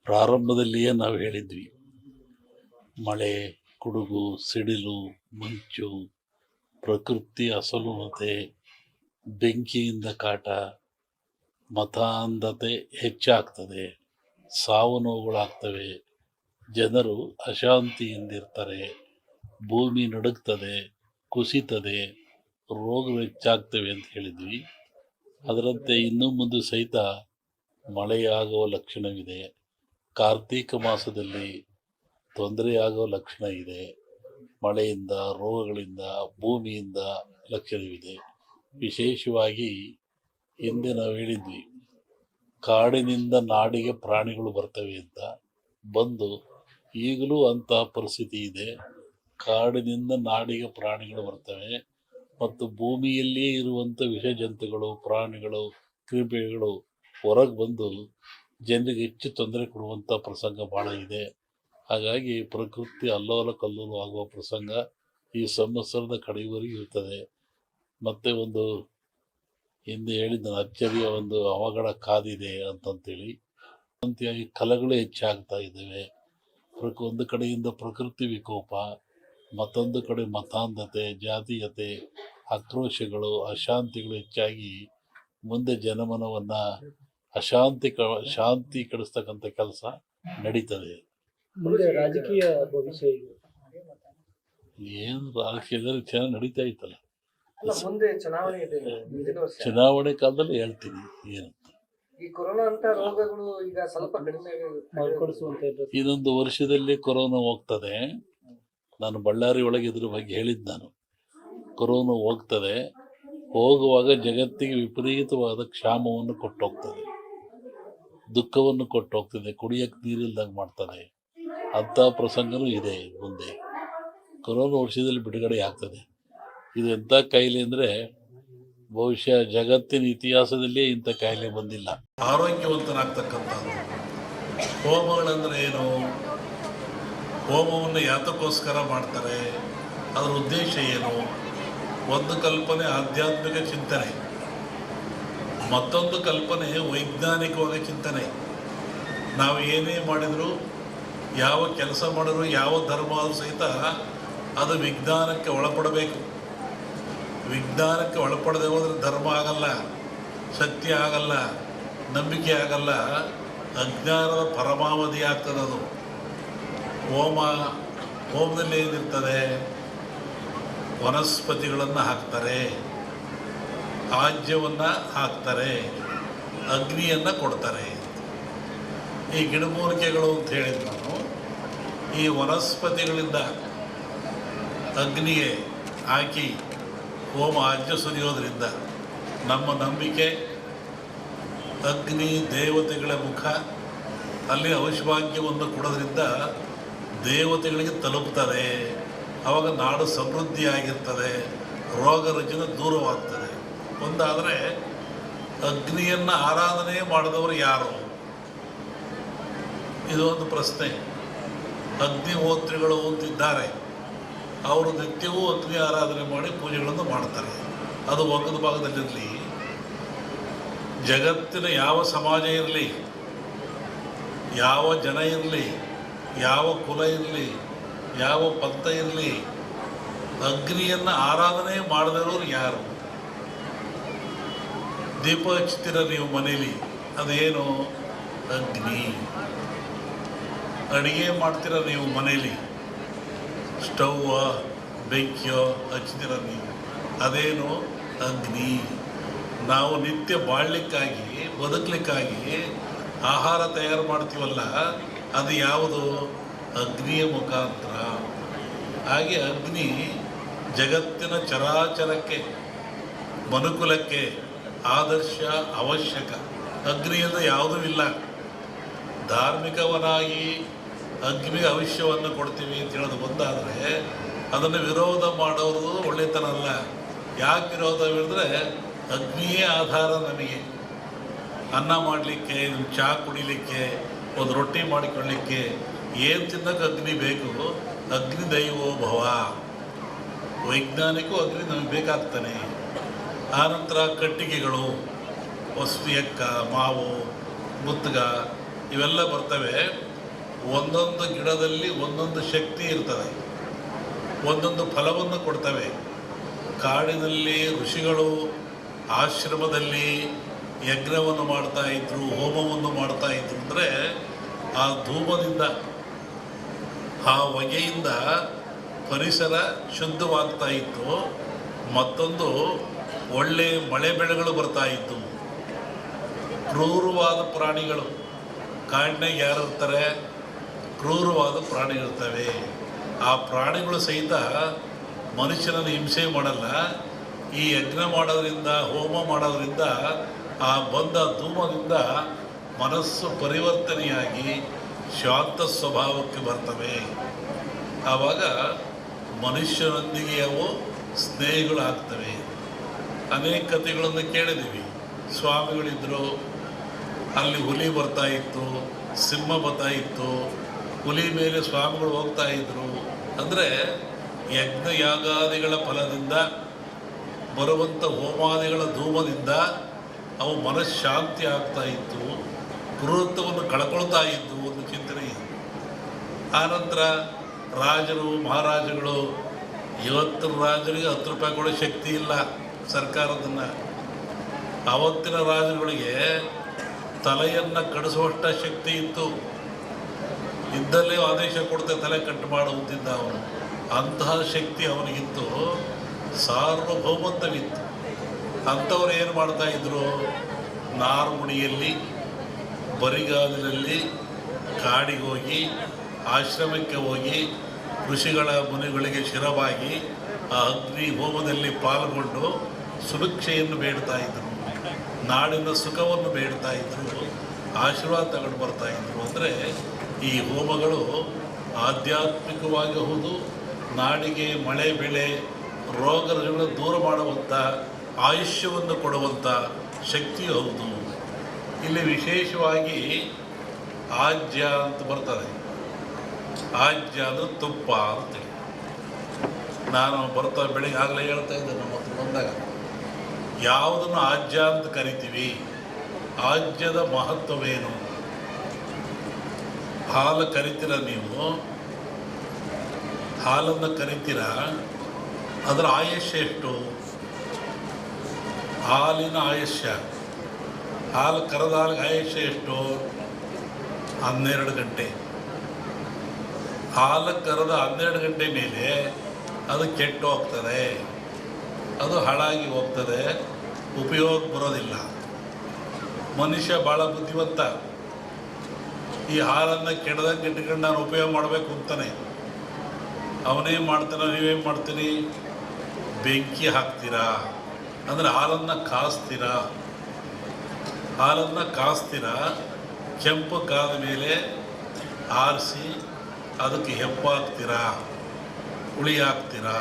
ಪ್ರಾರಂಭದಲ್ಲಿಯೇ ನಾವು ಹೇಳಿದ್ವಿ, ಮಳೆ, ಗುಡುಗು, ಸಿಡಿಲು, ಮಂಚು, ಪ್ರಕೃತಿ ಅಸಮತೆ, ಬೆಂಕಿಯಿಂದ ಕಾಟ, ಮತಾಂಧತೆ ಹೆಚ್ಚಾಗ್ತದೆ, ಸಾವು ನೋವುಗಳಾಗ್ತವೆ, ಜನರು ಅಶಾಂತಿಯಿಂದಿರ್ತಾರೆ, ಭೂಮಿ ನಡುಗ್ತದೆ, ಕುಸಿತದೆ, ರೋಗಗಳು ಹೆಚ್ಚಾಗ್ತವೆ ಅಂತ ಹೇಳಿದ್ವಿ. ಅದರಂತೆ ಇನ್ನು ಮುಂದೆ ಸಹಿತ ಮಳೆಯಾಗುವ ಲಕ್ಷಣವಿದೆ. ಕಾರ್ತೀಕ ಮಾಸದಲ್ಲಿ ತೊಂದರೆಯಾಗುವ ಲಕ್ಷಣ ಇದೆ. ಮಳೆಯಿಂದ, ರೋಗಗಳಿಂದ, ಭೂಮಿಯಿಂದ ಲಕ್ಷಣವಿದೆ. ವಿಶೇಷವಾಗಿ ಹಿಂದೆ ನಾವು ಹೇಳಿದ್ವಿ, ಕಾಡಿನಿಂದ ನಾಡಿಗೆ ಪ್ರಾಣಿಗಳು ಬರ್ತವೆ ಅಂತ. ಬಂದು ಈಗಲೂ ಅಂತಹ ಪರಿಸ್ಥಿತಿ ಇದೆ. ಕಾಡಿನಿಂದ ನಾಡಿಗೆ ಪ್ರಾಣಿಗಳು ಬರ್ತವೆ ಮತ್ತು ಭೂಮಿಯಲ್ಲಿಯೇ ಇರುವಂಥ ವಿಷ ಜಂತುಗಳು, ಪ್ರಾಣಿಗಳು, ಕ್ರಿಮಿಗಳು ಹೊರಗೆ ಬಂದು ಜನರಿಗೆ ಹೆಚ್ಚು ತೊಂದರೆ ಕೊಡುವಂಥ ಪ್ರಸಂಗ ಭಾಳ ಇದೆ. ಹಾಗಾಗಿ ಪ್ರಕೃತಿ ಅಲ್ಲೋಲ ಕಲ್ಲೋಲ ಆಗುವ ಪ್ರಸಂಗ ಈ ಸಂವತ್ಸರದ ಕಡೆಯವರೆಗೂ ಇರ್ತದೆ. ಮತ್ತೆ ಒಂದು ಹಿಂದೆ ಹೇಳಿದ ಅಚ್ಚರಿಯ ಒಂದು ಅವಘಡ ಕಾದಿದೆ ಅಂತಂತೇಳಿ ಅಂತೆಯಾಗಿ ಕಲಗಳು ಹೆಚ್ಚಾಗ್ತಾ ಇದ್ದಾವೆ. ಒಂದು ಕಡೆಯಿಂದ ಪ್ರಕೃತಿ ವಿಕೋಪ, ಮತ್ತೊಂದು ಕಡೆ ಮತಾಂಧತೆ, ಜಾತೀಯತೆ, ಆಕ್ರೋಶಗಳು, ಅಶಾಂತಿಗಳು ಹೆಚ್ಚಾಗಿ ಮುಂದೆ ಜನಮನವನ್ನು ಶಾಂತಿ ಕೆಡಿಸ್ತಕ್ಕಂಥ ಕೆಲಸ ನಡೀತದೆ. ಮುಂದೆ ರಾಜಕೀಯ ಭವಿಷ್ಯ ಏನು ರಾಜಕೀಯದಲ್ಲಿ ಚೆನ್ನಾಗಿ ನಡೀತಾ ಇತ್ತಲ್ಲ, ಮುಂದೆ ಚುನಾವಣೆ ಇದೆ. ಚುನಾವಣೆ ಕಾಲದಲ್ಲಿ ಹೇಳ್ತೀನಿ ಏನಂತ. ಈ ಕೊರೋನಾ ಅಂತ ರೋಗಗಳು ಈಗ ಸ್ವಲ್ಪ ಕಡಿಮೆ ಇನ್ನೊಂದು ವರ್ಷದಲ್ಲಿ ಕೊರೋನಾ ಹೋಗ್ತದೆ. ನಾನು ಬಳ್ಳಾರಿ ಒಳಗೆ ಇದ್ರ ಬಗ್ಗೆ ಹೇಳಿದ್ದು. ನಾನು ಕೊರೋನಾ ಹೋಗ್ತದೆ, ಹೋಗುವಾಗ ಜಗತ್ತಿಗೆ ವಿಪರೀತವಾದ ಕ್ಷಾಮವನ್ನು ಕೊಟ್ಟೋಗ್ತದೆ, ದುಃಖವನ್ನು ಕೊಟ್ಟೋಗ್ತದೆ, ಕುಡಿಯಕ್ಕೆ ನೀರಿಲ್ದಂಗೆ ಮಾಡ್ತದೆ. ಅಂಥ ಪ್ರಸಂಗನೂ ಇದೆ ಮುಂದೆ. ಕೊರೋನಾ ವರ್ಷದಲ್ಲಿ ಬಿಡುಗಡೆ ಆಗ್ತದೆ. ಇದು ಎಂಥ ಕಾಯಿಲೆ ಅಂದರೆ ಬಹುಶಃ ಜಗತ್ತಿನ ಇತಿಹಾಸದಲ್ಲೇ ಇಂಥ ಕಾಯಿಲೆ ಬಂದಿಲ್ಲ. ಆರೋಗ್ಯವಂತನಾಗ್ತಕ್ಕಂಥದ್ದು. ಹೋಮಗಳಂದ್ರೆ ಏನು? ಹೋಮವನ್ನು ಯಾತಕ್ಕೋಸ್ಕರ ಮಾಡ್ತಾರೆ? ಅದರ ಉದ್ದೇಶ ಏನು? ಒಂದು ಕಲ್ಪನೆ ಆಧ್ಯಾತ್ಮಿಕ ಚಿಂತನೆ, ಮತ್ತೊಂದು ಕಲ್ಪನೆ ವೈಜ್ಞಾನಿಕವಾದ ಚಿಂತನೆ. ನಾವು ಏನೇ ಮಾಡಿದರೂ, ಯಾವ ಕೆಲಸ ಮಾಡಿದ್ರು, ಯಾವ ಧರ್ಮ ಆದರೂ ಸಹಿತ ಅದು ವಿಜ್ಞಾನಕ್ಕೆ ಒಳಪಡಬೇಕು. ವಿಜ್ಞಾನಕ್ಕೆ ಒಳಪಡದೆ ಹೋದರೆ ಧರ್ಮ ಆಗಲ್ಲ, ಸತ್ಯ ಆಗಲ್ಲ, ನಂಬಿಕೆ ಆಗಲ್ಲ, ಅಜ್ಞಾನದ ಪರಮಾವಧಿ ಆಗ್ತದೆ ಅದು. ಹೋಮದಲ್ಲಿ ಏನಿರ್ತದೆ? ವನಸ್ಪತಿಗಳನ್ನು ಹಾಕ್ತಾರೆ, ಆಜ್ಯವನ್ನು ಹಾಕ್ತಾರೆ, ಅಗ್ನಿಯನ್ನು ಕೊಡ್ತಾರೆ. ಈ ಗಿಡಮೂಲಿಕೆಗಳು ಅಂತ ಹೇಳಿದ್ರು ನಾನು. ಈ ವನಸ್ಪತಿಗಳಿಂದ ಅಗ್ನಿಗೆ ಹಾಕಿ ಹೋಮ ಆಜ್ಯ ಸುರಿಯೋದ್ರಿಂದ ನಮ್ಮ ನಂಬಿಕೆ ಅಗ್ನಿ ದೇವತೆಗಳ ಮುಖ, ಅಲ್ಲಿ ಔಷಭಾಗ್ಯವನ್ನು ಕೊಡೋದ್ರಿಂದ ದೇವತೆಗಳಿಗೆ ತಲುಪ್ತದೆ. ಆವಾಗ ನಾಡು ಸಮೃದ್ಧಿಯಾಗಿರ್ತದೆ, ರೋಗ ರುಜಿನ ದೂರವಾಗ್ತದೆ. ಒಂದಾದರೆ ಅಗ್ನಿಯನ್ನು ಆರಾಧನೆ ಮಾಡಿದವರು ಯಾರು? ಇದು ಒಂದು ಪ್ರಶ್ನೆ. ಅಗ್ನಿಹೋತ್ರಿಗಳು ಅಂತಿದ್ದಾರೆ, ಅವರು ನಿತ್ಯವೂ ಅಗ್ನಿ ಆರಾಧನೆ ಮಾಡಿ ಪೂಜೆಗಳನ್ನು ಮಾಡ್ತಾರೆ. ಅದು ಒಗ್ಗದ ಭಾಗದಲ್ಲಿರಲಿ. ಜಗತ್ತಿನ ಯಾವ ಸಮಾಜ ಇರಲಿ, ಯಾವ ಜನ ಇರಲಿ, ಯಾವ ಕುಲ ಇರಲಿ, ಯಾವ ಪಂಥ ಇರಲಿ, ಅಗ್ನಿಯನ್ನು ಆರಾಧನೆ ಮಾಡದಿರೋರು ಯಾರು? ದೀಪ ಹಚ್ತೀರ ನೀವು ಮನೇಲಿ, ಅದೇನು? ಅಗ್ನಿ. ಅಡುಗೆ ಮಾಡ್ತೀರ ನೀವು ಮನೇಲಿ, ಸ್ಟವ್ವ ಬೆಂಕಿಯೋ ಹಚ್ತೀರ ನೀವು, ಅದೇನು? ಅಗ್ನಿ. ನಾವು ನಿತ್ಯ ಬಾಳಲಿಕ್ಕಾಗಿ, ಬದುಕಲಿಕ್ಕಾಗಿ ಆಹಾರ ತಯಾರು ಮಾಡ್ತೀವಲ್ಲ, ಅದು ಯಾವುದು? ಅಗ್ನಿಯ ಮುಖಾಂತರ. ಹಾಗೆ ಅಗ್ನಿ ಜಗತ್ತಿನ ಚರಾಚರಕ್ಕೆ, ಮನುಕುಲಕ್ಕೆ ಆದರ್ಶ, ಅವಶ್ಯಕ. ಅಗ್ನಿಯಿಂದ ಯಾವುದೂ ಇಲ್ಲ. ಧಾರ್ಮಿಕವನಾಗಿ ಅಗ್ನಿಗೆ ಭವಿಷ್ಯವನ್ನು ಕೊಡ್ತೀವಿ ಅಂತ ಹೇಳೋದು ಒಂದಾದರೆ, ಅದನ್ನು ವಿರೋಧ ಮಾಡೋದು ಒಳ್ಳೆತನ ಅಲ್ಲ. ಯಾಕೆ ವಿರೋಧ ಹೇಳಿದ್ರೆ, ಅಗ್ನಿಯೇ ಆಧಾರ ನಮಗೆ. ಅನ್ನ ಮಾಡಲಿಕ್ಕೆ, ಚಹಾ ಕುಡಿಲಿಕ್ಕೆ, ಒಂದು ರೊಟ್ಟಿ ಮಾಡಿಕೊಳ್ಳಲಿಕ್ಕೆ ಏನು ತಿನ್ನೋಕೆ ಅಗ್ನಿ ಬೇಕು? ಅಗ್ನಿ ದೈವೋ ಭವ. ವೈಜ್ಞಾನಿಕವೂ ಅಗ್ನಿ ನಮಗೆ ಬೇಕಾಗ್ತಾನೆ. ಆನಂತರ ಕಟ್ಟಿಗೆಗಳು, ವಸ್ತು ಎಕ್ಕ, ಮಾವು, ಮುತ್ತಗ ಇವೆಲ್ಲ ಬರ್ತವೆ. ಒಂದೊಂದು ಗಿಡದಲ್ಲಿ ಒಂದೊಂದು ಶಕ್ತಿ ಇರ್ತದೆ, ಒಂದೊಂದು ಫಲವನ್ನು ಕೊಡ್ತವೆ. ಕಾಡಿನಲ್ಲಿ ಋಷಿಗಳು ಆಶ್ರಮದಲ್ಲಿ ಯಜ್ಞವನ್ನು ಮಾಡ್ತಾ ಇದ್ರು, ಹೋಮವನ್ನು ಮಾಡ್ತಾ ಇದ್ರು. ಅಂದರೆ ಆ ಧೂಮದಿಂದ, ಆ ಹೊಗೆಯಿಂದ ಪರಿಸರ ಶುದ್ಧವಾಗ್ತಾ ಇತ್ತು. ಮತ್ತೊಂದು ಒಳ್ಳೆ ಮಳೆ ಬೆಳೆಗಳು ಬರ್ತಾ ಇತ್ತು. ಕ್ರೂರವಾದ ಪ್ರಾಣಿಗಳು, ಕಾಡಿನಾಗ ಯಾರು ಇರ್ತಾರೆ? ಕ್ರೂರವಾದ ಪ್ರಾಣಿಗಳಿರ್ತವೆ. ಆ ಪ್ರಾಣಿಗಳು ಸಹಿತ ಮನುಷ್ಯನನ್ನು ಹಿಂಸೆ ಮಾಡಲ್ಲ. ಈ ಯಜ್ಞ ಮಾಡೋದ್ರಿಂದ, ಹೋಮ ಮಾಡೋದ್ರಿಂದ, ಆ ಬಂದ ಧೂಮದಿಂದ ಮನಸ್ಸು ಪರಿವರ್ತನೆಯಾಗಿ ಶಾಂತ ಸ್ವಭಾವಕ್ಕೆ ಬರ್ತವೆ. ಆವಾಗ ಮನುಷ್ಯರೊಂದಿಗೆ ಅವು ಸ್ನೇಹಿಗಳಾಗ್ತವೆ. ಅನೇಕ ಕಥೆಗಳನ್ನು ಕೇಳಿದ್ದೀವಿ. ಸ್ವಾಮಿಗಳಿದ್ದರು, ಅಲ್ಲಿ ಹುಲಿ ಬರ್ತಾ ಇತ್ತು, ಸಿಂಹ ಬರ್ತಾ ಇತ್ತು, ಹುಲಿ ಮೇಲೆ ಸ್ವಾಮಿಗಳು ಹೋಗ್ತಾ ಇದ್ರು. ಅಂದರೆ ಯಜ್ಞ ಯಾಗಾದಿಗಳ ಫಲದಿಂದ ಬರುವಂಥ ಹೋಮಾದಿಗಳ ಧೂಮದಿಂದ ಅವು ಮನಃಶಾಂತಿ ಆಗ್ತಾ ಇತ್ತು, ಕ್ರೂರತ್ವವನ್ನು ಕಳ್ಕೊಳ್ತಾ ಇದ್ದು ಒಂದು ಚಿಂತನೆ ಇದೆ. ಆನಂತರ ರಾಜರು ಮಹಾರಾಜಗಳು, ಇವತ್ತಿನ ರಾಜರಿಗೆ 10 ರೂಪಾಯಿ ಕೊಡೋ ಶಕ್ತಿ ಇಲ್ಲ ಸರ್ಕಾರದನ್ನು. ಆವತ್ತಿನ ರಾಜರುಗಳಿಗೆ ತಲೆಯನ್ನು ಕಡಿಸುವಷ್ಟ ಶಕ್ತಿ ಇತ್ತು. ಇದ್ದಲ್ಲೇ ಆದೇಶ ಕೊಡ್ತೆ ತಲೆ ಕಟ್ಟು ಮಾಡುತ್ತಿದ್ದ ಅವನು. ಅಂತಹ ಶಕ್ತಿ ಅವನಿಗಿತ್ತು, ಸಾರ್ವಭೌಮತ್ವವಿತ್ತು. ಅಂಥವ್ರು ಏನು ಮಾಡ್ತಾಯಿದ್ರು? ನಾರುಮುಡಿಯಲ್ಲಿ, ಬರಿಗಾಲಿನಲ್ಲಿ ಕಾಡಿಗೆ ಹೋಗಿ, ಆಶ್ರಮಕ್ಕೆ ಹೋಗಿ, ಋಷಿಗಳ ಮುನಿಗಳಿಗೆ ಶಿರವಾಗಿ ಆ ಅಗ್ನಿ ಹೋಮದಲ್ಲಿ ಪಾಲ್ಗೊಂಡು ಸುಭಿಕ್ಷೆಯನ್ನು ಬೇಡ್ತಾ ಇದ್ದರು, ನಾಡಿನ ಸುಖವನ್ನು ಬೇಡ್ತಾ ಇದ್ದರು, ಆಶೀರ್ವಾದ ತಗೊಂಡು ಬರ್ತಾಯಿದ್ರು. ಅಂದರೆ ಈ ಹೋಮಗಳು ಆಧ್ಯಾತ್ಮಿಕವಾಗಿ ಹೌದು, ನಾಡಿಗೆ ಮಳೆ ಬೆಳೆ ರೋಗಗಳನ್ನು ದೂರ ಮಾಡುವಂಥ, ಆಯುಷ್ಯವನ್ನು ಕೊಡುವಂಥ ಶಕ್ತಿಯೂ ಹೌದು. ಇಲ್ಲಿ ವಿಶೇಷವಾಗಿ ಆಜ್ಯ ಅಂತ ಬರ್ತದೆ. ಆಜ್ಯ ಅಂದರೆ ತುಪ್ಪ ಅಂತೇಳಿ. ನಾನು ಬರ್ತಾ ಬೆಳಿಗ್ಗೆ ಆಗಲೇ ಹೇಳ್ತಾ ಇದ್ದೆ, ನಮ್ಮ ಹತ್ರ ಬಂದಾಗ ಯಾವುದನ್ನು ಆಜ್ಯ ಅಂತ ಕರಿತೀವಿ, ಆಜ್ಯದ ಮಹತ್ವವೇನು? ಹಾಲು ಕರಿತೀರ ನೀವು, ಹಾಲನ್ನು ಕರಿತೀರ, ಅದರ ಆಯುಷ್ಯ ಎಷ್ಟು? ಹಾಲಿನ ಆಯುಷ್ಯ, ಹಾಲು ಕರೆದ ಹಾಲಿಗೆ ಆಯುಷ್ಯ ಎಷ್ಟು? 12 ಗಂಟೆ. ಹಾಲು ಕರೆದ 12 ಗಂಟೆ ಮೇಲೆ ಅದು ಕೆಟ್ಟು ಹೋಗ್ತದೆ, ಅದು ಹಾಳಾಗಿ ಹೋಗ್ತದೆ, ಉಪಯೋಗ ಬರೋದಿಲ್ಲ. ಮನುಷ್ಯ ಭಾಳ ಬುದ್ಧಿವಂತ. ಈ ಹಾಲನ್ನು ಕೆಡದಂಗೆ ಇಟ್ಕೊಂಡು ನಾನು ಉಪಯೋಗ ಮಾಡಬೇಕು ಅಂತಾನೆ. ಅವನೇನು ಮಾಡ್ತಾನೆ, ನೀವೇನು ಮಾಡ್ತೀರಿ? ಬೆಂಕಿ ಹಾಕ್ತೀರಾ, ಅಂದರೆ ಹಾಲನ್ನು ಕಾಸ್ತೀರಾ. ಹಾಲನ್ನು ಕಾಸ್ತೀರಾ, ಕೆಂಪು ಕಾದ ಮೇಲೆ ಆರಿಸಿ ಅದಕ್ಕೆ ಹೆಪ್ಪಾಕ್ತೀರಾ, ಹುಳಿ ಹಾಕ್ತೀರಾ.